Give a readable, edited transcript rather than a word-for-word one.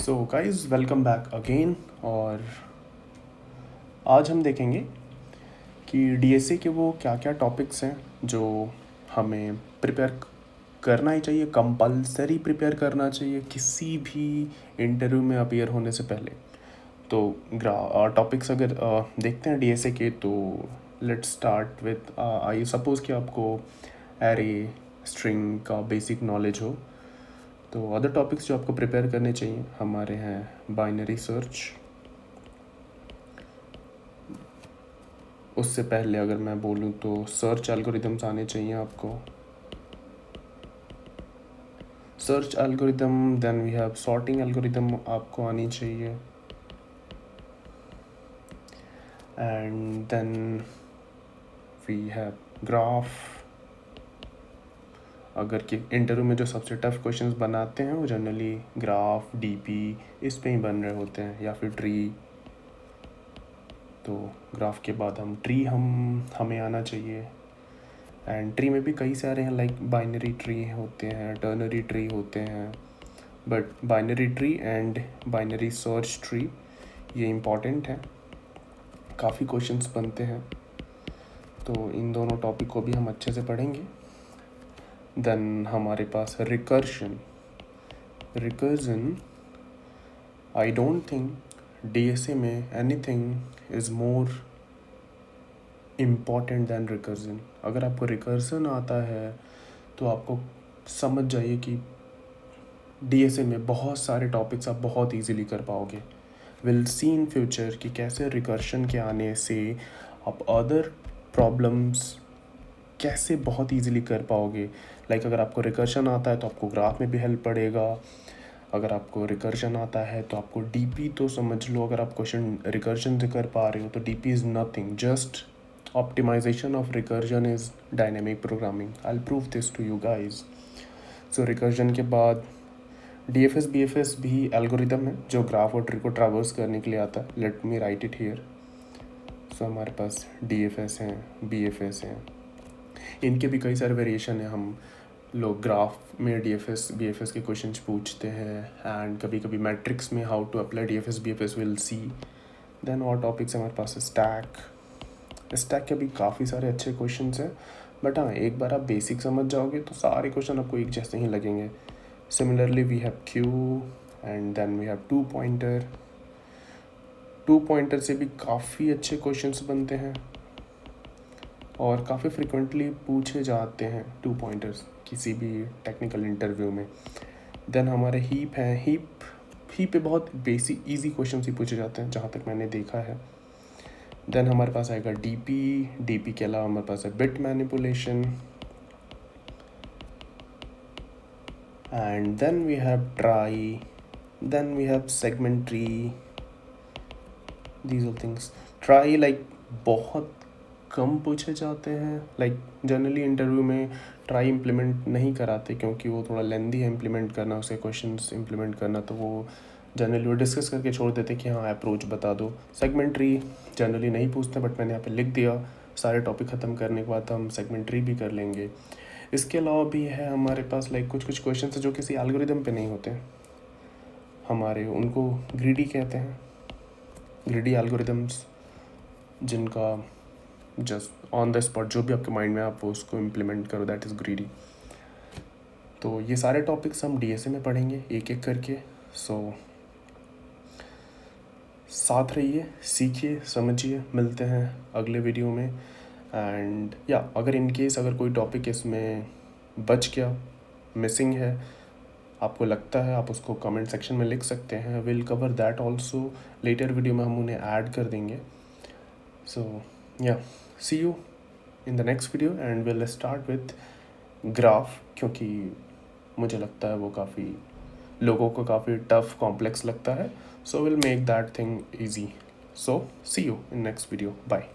So guys welcome back again. और आज हम देखेंगे कि डीएसए के वो क्या क्या टॉपिक्स हैं जो हमें प्रिपेयर करना ही चाहिए, कंपलसरी प्रिपेयर करना चाहिए किसी भी इंटरव्यू में अपीयर होने से पहले। तो टॉपिक्स अगर देखते हैं डीएसए के, तो let's start with I suppose कि आपको एरे स्ट्रिंग का बेसिक नॉलेज हो। तो अदर टॉपिक्स जो आपको प्रिपेयर करने चाहिए हमारे हैं बाइनरी सर्च। उससे पहले अगर मैं बोलूँ तो सर्च एल्गोरिदम्स आने चाहिए आपको। Search algorithm, then we have sorting algorithm आपको आनी चाहिए। And then we have graph. अगर कि इंटरव्यू में जो सबसे टफ क्वेश्चंस बनाते हैं वो जनरली ग्राफ, डीपी इस पे ही बन रहे होते हैं, या फिर ट्री। तो ग्राफ के बाद हमें आना चाहिए। एंड ट्री में भी कई सारे हैं, लाइक बाइनरी ट्री होते हैं, टर्नरी ट्री होते हैं, but binary tree and binary search tree ये इम्पॉर्टेंट है, काफ़ी क्वेश्चंस बनते हैं। तो इन दोनों टॉपिक को भी हम अच्छे से पढ़ेंगे। देन हमारे पास recursion. I don't think DSA में anything is more important than recursion. अगर आपको रिकर्जन आता है तो आपको समझ जाइए कि डीएसए में बहुत सारे टॉपिक्स आप बहुत इजीली कर पाओगे। विल सी इन फ्यूचर कि कैसे रिकर्शन के आने से आप अदर प्रॉब्लम्स कैसे बहुत इजीली कर पाओगे। लाइक अगर आपको रिकर्शन आता है तो आपको ग्राफ में भी हेल्प पड़ेगा। अगर आपको रिकर्शन आता है तो आपको डीपी तो समझ लो, अगर आप क्वेश्चन रिकर्शन से कर पा रहे हो तो DP is nothing, just optimization of recursion is dynamic programming. I'll prove this to you guys. So recursion के बाद DFS BFS भी एल्गोरिदम है जो ग्राफ और ट्री को ट्रैवर्स करने के लिए आता है। Let me write it here. So हमारे पास DFS हैं, BFS हैं, इनके भी कई सारे वेरिएशन हैं। हम लोग ग्राफ में DFS BFS के क्वेश्चंस पूछते हैं, एंड कभी कभी मैट्रिक्स में how to apply DFS BFS will see. Then और टॉपिक्स हमारे पास स्टैक के भी काफ़ी सारे अच्छे क्वेश्चंस हैं, बट हाँ एक बार आप बेसिक समझ जाओगे तो सारे क्वेश्चन आपको एक जैसे ही लगेंगे। Similarly we have queue and then we have two pointer से भी काफ़ी अच्छे क्वेश्चंस बनते हैं और काफ़ी फ्रिक्वेंटली पूछे जाते हैं टू पॉइंटर्स किसी भी टेक्निकल इंटरव्यू में। देन हमारे हीप हैं। हीप पे बहुत बेसिक ईजी क्वेश्चन ही पूछे जाते हैं जहाँ तक मैंने देखा है। देन हमारे पास आएगा डीपी के अलावा हमारे पास है bit manipulation, and then we have trie, then we have segment tree. These all things trie like बहुत कम पूछे जाते हैं। लाइक जनरली इंटरव्यू में ट्राई इम्प्लीमेंट नहीं कराते क्योंकि वो थोड़ा लेंदी है इम्प्लीमेंट करना, उसके क्वेश्चंस इम्प्लीमेंट करना, तो वो जनरली वो डिस्कस करके छोड़ देते कि हाँ अप्रोच बता दो। सेगमेंट्री जनरली नहीं पूछते, बट मैंने यहाँ पे लिख दिया। सारे टॉपिक ख़त्म करने के बाद हम सेगमेंट्री भी कर लेंगे। इसके अलावा भी है हमारे पास लाइक कुछ क्वेश्चन जो किसी एल्गोरिदम पे नहीं होते हमारे, उनको ग्रीडी कहते हैं। ग्रीडी एल्गोरिदम्स जिनका जस्ट ऑन द स्पॉट जो भी आपके माइंड में आप उसको इम्प्लीमेंट करो, दैट इज़ ग्रीडी। तो ये सारे टॉपिक्स हम डीएसए में पढ़ेंगे एक एक करके। सो साथ रहिए, सीखिए, समझिए। मिलते हैं अगले वीडियो में। एंड या अगर इन केस अगर कोई टॉपिक इसमें बच गया, मिसिंग है, आपको लगता है, आप उसको कमेंट सेक्शन में लिख सकते हैं। Will cover that also later video में, हम उन्हें ऐड कर देंगे। So yeah see you in the next video and will start with graph, क्योंकि मुझे लगता है वो काफ़ी लोगों को काफ़ी टफ कॉम्प्लेक्स लगता है। So will make that thing easy. So see you in next video. Bye.